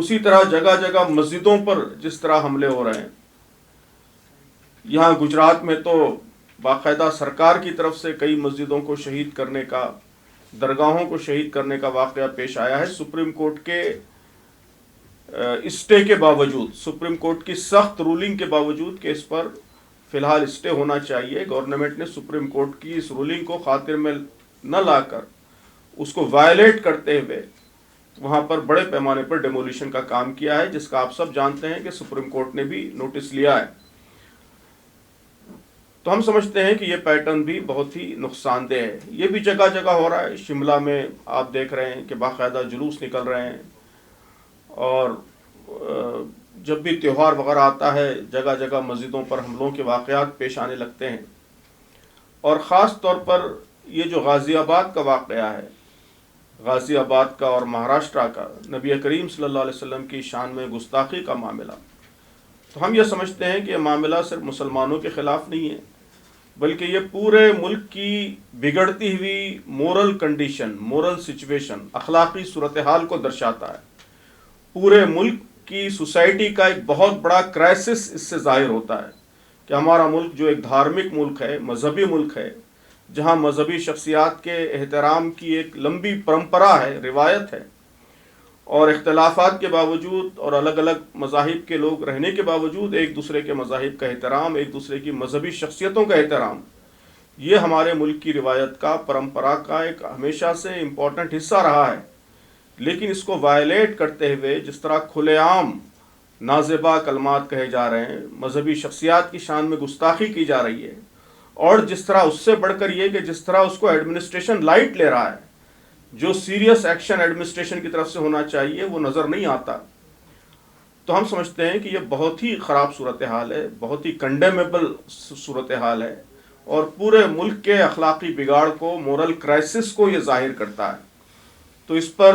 اسی طرح جگہ جگہ مسجدوں پر جس طرح حملے ہو رہے ہیں، یہاں گجرات میں تو باقاعدہ سرکار کی طرف سے کئی مسجدوں کو شہید کرنے کا، درگاہوں کو شہید کرنے کا واقعہ پیش آیا ہے، سپریم کورٹ کے اسٹے کے باوجود، سپریم کورٹ کی سخت رولنگ کے باوجود کہ اس پر فی الحال اسٹے ہونا چاہیے، گورنمنٹ نے سپریم کورٹ کی اس رولنگ کو خاطر میں نہ لا کر اس کو وائلیٹ کرتے ہوئے وہاں پر بڑے پیمانے پر ڈیمولیشن کا کام کیا ہے، جس کا آپ سب جانتے ہیں کہ سپریم کورٹ نے بھی نوٹس لیا ہے۔ تو ہم سمجھتے ہیں کہ یہ پیٹرن بھی بہت ہی نقصان دہ ہے۔ یہ بھی جگہ جگہ ہو رہا ہے، شملہ میں آپ دیکھ رہے ہیں کہ باقاعدہ جلوس نکل رہے ہیں، اور جب بھی تہوار وغیرہ آتا ہے جگہ جگہ مسجدوں پر حملوں کے واقعات پیش آنے لگتے ہیں۔ اور خاص طور پر یہ جو غازی آباد کا واقعہ ہے، غازی آباد کا اور مہاراشٹرا کا، نبی کریم صلی اللہ علیہ وسلم کی شان میں گستاخی کا معاملہ، تو ہم یہ سمجھتے ہیں کہ یہ معاملہ صرف مسلمانوں کے خلاف نہیں ہے، بلکہ یہ پورے ملک کی بگڑتی ہوئی مورل کنڈیشن، مورل سچویشن، اخلاقی صورتحال کو درشاتا ہے۔ پورے ملک کی سوسائٹی کا ایک بہت بڑا کرائسس اس سے ظاہر ہوتا ہے کہ ہمارا ملک جو ایک دھارمک ملک ہے، مذہبی ملک ہے، جہاں مذہبی شخصیات کے احترام کی ایک لمبی پرمپرا ہے، روایت ہے، اور اختلافات کے باوجود اور الگ الگ مذاہب کے لوگ رہنے کے باوجود ایک دوسرے کے مذاہب کا احترام، ایک دوسرے کی مذہبی شخصیتوں کا احترام، یہ ہمارے ملک کی روایت کا، پرمپرا کا ایک ہمیشہ سے امپورٹنٹ حصہ رہا ہے۔ لیکن اس کو وائلیٹ کرتے ہوئے جس طرح کھلے عام نازیبا کلمات کہے جا رہے ہیں، مذہبی شخصیات کی شان میں گستاخی کی جا رہی ہے، اور جس طرح اس سے بڑھ کر یہ کہ جس طرح اس کو ایڈمنسٹریشن لائٹ لے رہا ہے، جو سیریس ایکشن ایڈمنسٹریشن کی طرف سے ہونا چاہیے وہ نظر نہیں آتا، تو ہم سمجھتے ہیں کہ یہ بہت ہی خراب صورتحال ہے، بہت ہی کنڈیمیبل صورتحال ہے، اور پورے ملک کے اخلاقی بگاڑ کو، مورل کرائسس کو یہ ظاہر کرتا ہے۔ تو اس پر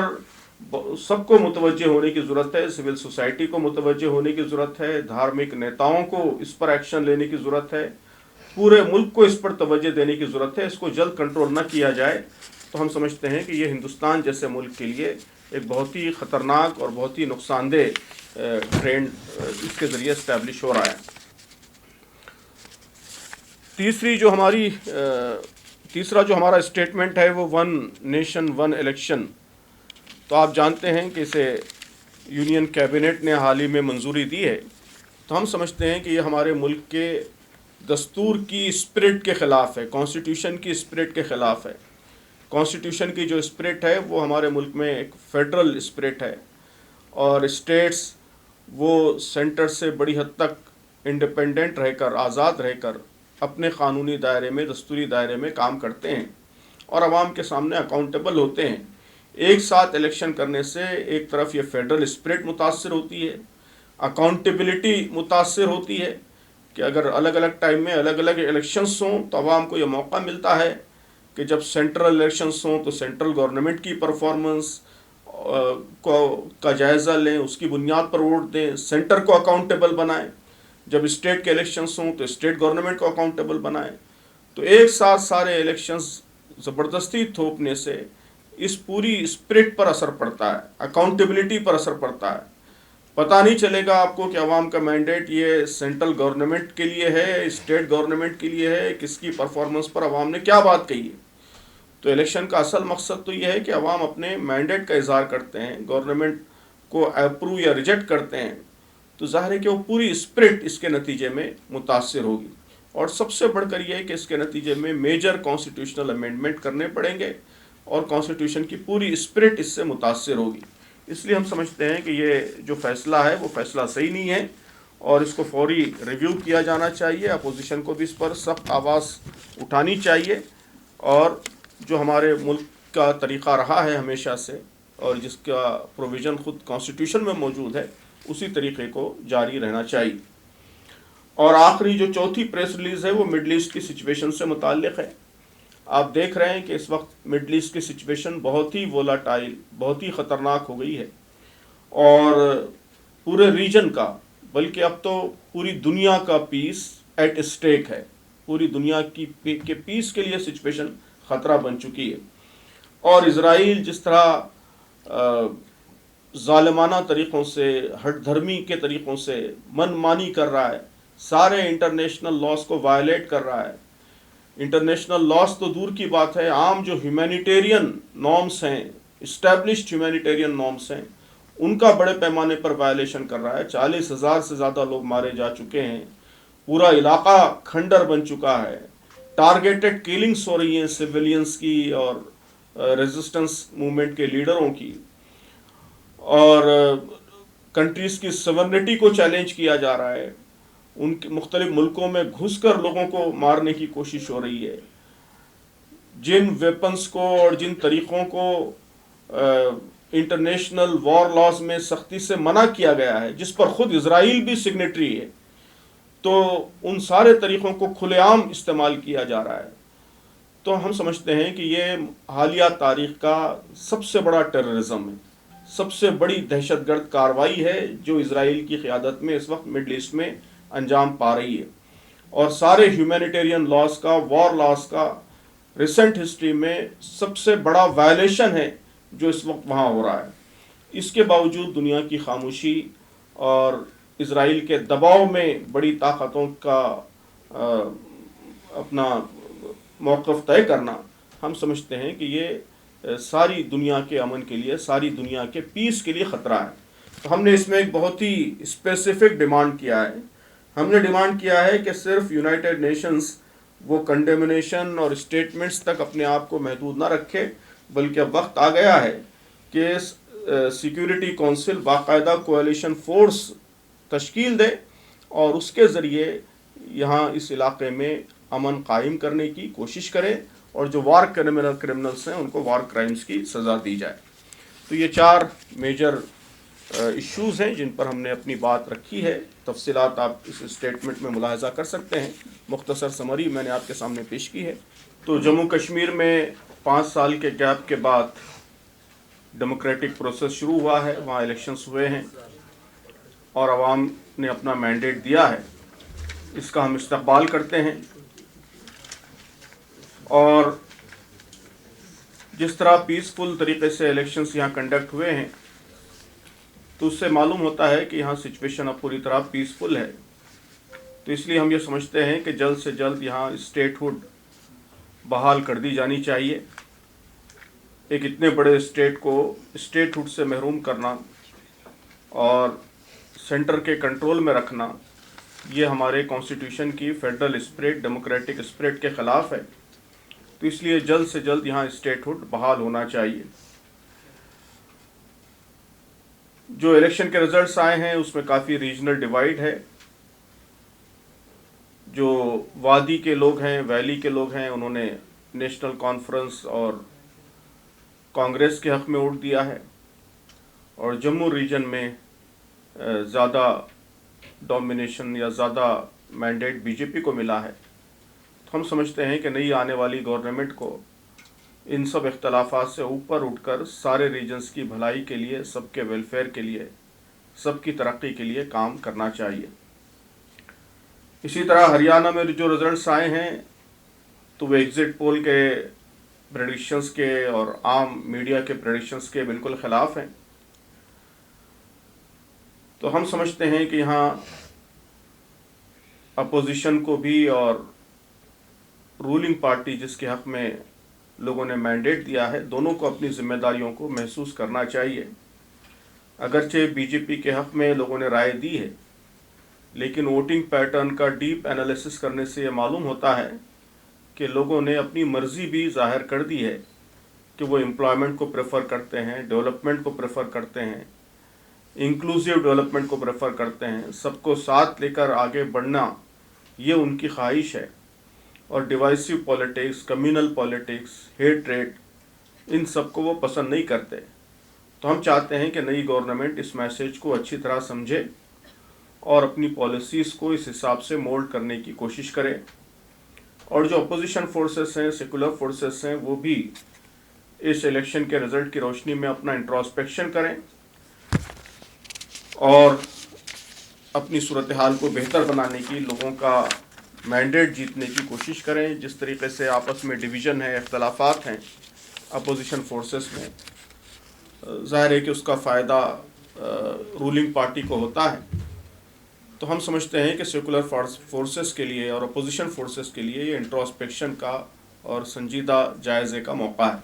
سب کو متوجہ ہونے کی ضرورت ہے، سول سوسائٹی کو متوجہ ہونے کی ضرورت ہے، دھارمک نیتاؤں کو اس پر ایکشن لینے کی ضرورت ہے، پورے ملک کو اس پر توجہ دینے کی ضرورت ہے۔ اس کو جلد کنٹرول نہ کیا جائے تو ہم سمجھتے ہیں کہ یہ ہندوستان جیسے ملک کے لیے ایک بہت ہی خطرناک اور بہت ہی نقصان دہ ٹرینڈ اس کے ذریعے اسٹیبلش ہو رہا ہے۔ تیسرا جو ہمارا اسٹیٹمنٹ ہے وہ ون نیشن ون الیکشن، تو آپ جانتے ہیں کہ اسے یونین کیبنٹ نے حال ہی میں منظوری دی ہے۔ تو ہم سمجھتے ہیں کہ یہ ہمارے ملک کے دستور کی اسپرٹ کے خلاف ہے، کانسٹیٹیوشن کی اسپرٹ کے خلاف ہے۔ کانسٹیٹیوشن کی جو اسپرٹ ہے وہ ہمارے ملک میں ایک فیڈرل اسپرٹ ہے، اور اسٹیٹس وہ سینٹر سے بڑی حد تک انڈیپینڈنٹ رہ کر، آزاد رہ کر اپنے قانونی دائرے میں، دستوری دائرے میں کام کرتے ہیں اور عوام کے سامنے اکاؤنٹیبل ہوتے ہیں۔ ایک ساتھ الیکشن کرنے سے ایک طرف یہ فیڈرل اسپرٹ متاثر ہوتی ہے، اکاؤنٹیبلٹی متاثر ہوتی ہے کہ اگر الگ الگ ٹائم میں الگ الگ الیکشنز ہوں تو عوام کو یہ موقع ملتا ہے کہ جب سینٹرل الیکشنز ہوں تو سینٹرل گورنمنٹ کی پرفارمنس کا جائزہ لیں، اس کی بنیاد پر ووٹ دیں، سینٹر کو اکاؤنٹیبل بنائیں۔ جب اسٹیٹ کے الیکشنز ہوں تو اسٹیٹ گورنمنٹ کو اکاؤنٹیبل بنائیں۔ تو ایک ساتھ سارے الیکشنز زبردستی تھوپنے سے اس پوری اسپرٹ پر اثر پڑتا ہے، اکاؤنٹیبلٹی پر اثر پڑتا ہے۔ پتہ نہیں چلے گا آپ کو کہ عوام کا مینڈیٹ یہ سینٹرل گورنمنٹ کے لیے ہے، اسٹیٹ گورنمنٹ کے لیے ہے، کس کی پرفارمنس پر عوام نے کیا بات کہی ہے۔ تو الیکشن کا اصل مقصد تو یہ ہے کہ عوام اپنے مینڈیٹ کا اظہار کرتے ہیں، گورنمنٹ کو اپروو یا ریجیکٹ کرتے ہیں، تو ظاہر ہے کہ وہ پوری اسپرٹ اس کے نتیجے میں متاثر ہوگی، اور سب سے بڑھ کر یہ ہے کہ اس کے نتیجے میں میجر کانسٹیٹیوشنل امینڈمنٹ کرنے پڑیں گے، اور کانسٹیٹیوشن کی پوری اسپرٹ اس سے متاثر ہوگی۔ اس لیے ہم سمجھتے ہیں کہ یہ جو فیصلہ ہے وہ فیصلہ صحیح نہیں ہے، اور اس کو فوری ریویو کیا جانا چاہیے، اپوزیشن کو بھی اس پر سخت آواز اٹھانی چاہیے، اور جو ہمارے ملک کا طریقہ رہا ہے ہمیشہ سے اور جس کا پروویژن خود کانسٹیٹیوشن میں موجود ہے اسی طریقے کو جاری رہنا چاہیے۔ اور آخری جو چوتھی پریس ریلیز ہے وہ مڈل ایسٹ کی سچویشن سے متعلق ہے۔ آپ دیکھ رہے ہیں کہ اس وقت مڈل ایسٹ کی سچویشن بہت ہی وولٹائل، بہت ہی خطرناک ہو گئی ہے، اور پورے ریجن کا بلکہ اب تو پوری دنیا کا پیس ایٹ اسٹیک ہے، پوری دنیا کے پیس کے لیے سچویشن خطرہ بن چکی ہے۔ اور اسرائیل جس طرح ظالمانہ طریقوں سے، ہٹ دھرمی کے طریقوں سے من مانی کر رہا ہے، سارے انٹرنیشنل لاز کو وائلیٹ کر رہا ہے. انٹرنیشنل لاز تو دور کی بات ہے، عام جو ہیومینیٹیرین نارمس ہیں، اسٹیبلشڈ ہیومینیٹیرین نارمس ہیں، ان کا بڑے پیمانے پر وائلیشن کر رہا ہے. 40,000 سے زیادہ لوگ مارے جا چکے ہیں، پورا علاقہ کھنڈر بن چکا ہے، ٹارگیٹڈ کیلنگس ہو رہی ہیں سویلینز کی اور ریزسٹنس موومنٹ کے لیڈروں کی، اور کنٹریز کی سورنٹی کو چیلنج کیا جا رہا ہے. ان کے مختلف ملکوں میں گھس کر لوگوں کو مارنے کی کوشش ہو رہی ہے. جن ویپنز کو اور جن طریقوں کو انٹرنیشنل وار لاز میں سختی سے منع کیا گیا ہے، جس پر خود اسرائیل بھی سگنیٹری ہے، تو ان سارے طریقوں کو کھلے عام استعمال کیا جا رہا ہے. تو ہم سمجھتے ہیں کہ یہ حالیہ تاریخ کا سب سے بڑا ٹیررزم ہے، سب سے بڑی دہشت گرد کارروائی ہے جو اسرائیل کی قیادت میں اس وقت مڈل ایسٹ میں انجام پا رہی ہے. اور سارے ہیومینیٹیرین لاز کا، وار لاز کا ریسنٹ ہسٹری میں سب سے بڑا وائلیشن ہے جو اس وقت وہاں ہو رہا ہے. اس کے باوجود دنیا کی خاموشی اور اسرائیل کے دباؤ میں بڑی طاقتوں کا اپنا موقف طے کرنا، ہم سمجھتے ہیں کہ یہ ساری دنیا کے امن کے لیے، ساری دنیا کے پیس کے لیے خطرہ ہے. تو ہم نے اس میں ایک بہت ہی اسپیسیفک ڈیمانڈ کیا ہے. ہم نے ڈیمانڈ کیا ہے کہ صرف یونائٹڈ نیشنز وہ کنڈیمنیشن اور اسٹیٹمنٹس تک اپنے آپ کو محدود نہ رکھے، بلکہ اب وقت آ گیا ہے کہ سیکیورٹی کونسل باقاعدہ کولیشن فورس تشکیل دے اور اس کے ذریعے یہاں اس علاقے میں امن قائم کرنے کی کوشش کرے، اور جو وار کرمنلز ہیں ان کو وار کرائمز کی سزا دی جائے. تو یہ 4 میجر ایشوز ہیں جن پر ہم نے اپنی بات رکھی ہے. تفصیلات آپ اس اسٹیٹمنٹ میں ملاحظہ کر سکتے ہیں. مختصر سمری میں نے آپ کے سامنے پیش کی ہے. تو جموں کشمیر میں 5 سال کے گیپ کے بعد ڈیموکریٹک پروسیس شروع ہوا ہے، وہاں الیکشنز ہوئے ہیں اور عوام نے اپنا مینڈیٹ دیا ہے. اس کا ہم استقبال کرتے ہیں، اور جس طرح پیسفل طریقے سے الیکشنز یہاں کنڈکٹ ہوئے ہیں تو اس سے معلوم ہوتا ہے کہ یہاں سچویشن اب پوری طرح پیسفل ہے. تو اس لیے ہم یہ سمجھتے ہیں کہ جلد سے جلد یہاں اسٹیٹ ہوڈ بحال کر دی جانی چاہیے. ایک اتنے بڑے اسٹیٹ کو اسٹیٹ ہوڈ سے محروم کرنا اور سینٹر کے کنٹرول میں رکھنا، یہ ہمارے کانسٹیٹیوشن کی فیڈرل اسپرٹ، ڈیموکریٹک اسپرٹ کے خلاف ہے. تو اس لیے جلد سے جلد یہاں اسٹیٹ ہوڈ بحال ہونا چاہیے. جو الیکشن کے رزلٹس آئے ہیں اس میں کافی ریجنل ڈیوائیڈ ہے. جو وادی کے لوگ ہیں، ویلی کے لوگ ہیں، انہوں نے نیشنل کانفرنس اور کانگریس کے حق میں ووٹ دیا ہے، اور جموں ریجن میں زیادہ ڈومینیشن یا زیادہ مینڈیٹ بی جے پی کو ملا ہے. تو ہم سمجھتے ہیں کہ نئی آنے والی گورنمنٹ کو ان سب اختلافات سے اوپر اٹھ کر سارے ریجنز کی بھلائی کے لیے، سب کے ویلفیئر کے لیے، سب کی ترقی کے لیے کام کرنا چاہیے. اسی طرح ہریانہ میں جو رزلٹس آئے ہیں تو وہ ایگزٹ پول کے پریڈکشنز کے اور عام میڈیا کے پریڈکشنز کے بالکل خلاف ہیں. تو ہم سمجھتے ہیں کہ یہاں اپوزیشن کو بھی اور رولنگ پارٹی جس کے حق میں لوگوں نے مینڈیٹ دیا ہے، دونوں کو اپنی ذمہ داریوں کو محسوس کرنا چاہیے. اگرچہ بی جے پی کے حق میں لوگوں نے رائے دی ہے، لیکن ووٹنگ پیٹرن کا ڈیپ انالیسس کرنے سے یہ معلوم ہوتا ہے کہ لوگوں نے اپنی مرضی بھی ظاہر کر دی ہے کہ وہ امپلائمنٹ کو پریفر کرتے ہیں، ڈیولپمنٹ کو پریفر کرتے ہیں، انکلوسیو ڈیولپمنٹ کو پریفر کرتے ہیں، سب کو ساتھ لے کر آگے بڑھنا یہ ان کی خواہش ہے. اور ڈیوائسو پالیٹکس، کمیونل پالیٹکس، ہیٹریٹ، ان سب کو وہ پسند نہیں کرتے. تو ہم چاہتے ہیں کہ نئی گورنمنٹ اس میسیج کو اچھی طرح سمجھے اور اپنی پالیسیز کو اس حساب سے مولڈ کرنے کی کوشش کرے. اور جو اپوزیشن فورسز ہیں، سیکولر فورسز ہیں، وہ بھی اس الیکشن کے رزلٹ کی روشنی میں اپنا انٹراسپیکشن کریں اور اپنی صورتحال کو بہتر بنانے کی، لوگوں کا مینڈیٹ جیتنے کی کوشش کریں. جس طریقے سے آپس میں ڈویژن ہے، اختلافات ہیں اپوزیشن فورسز میں، ظاہر ہے کہ اس کا فائدہ رولنگ پارٹی کو ہوتا ہے، تو ہم سمجھتے ہیں کہ سیکولر فورسز کے لیے اور اپوزیشن فورسز کے لیے یہ انٹراسپیکشن کا اور سنجیدہ جائزے کا موقع ہے۔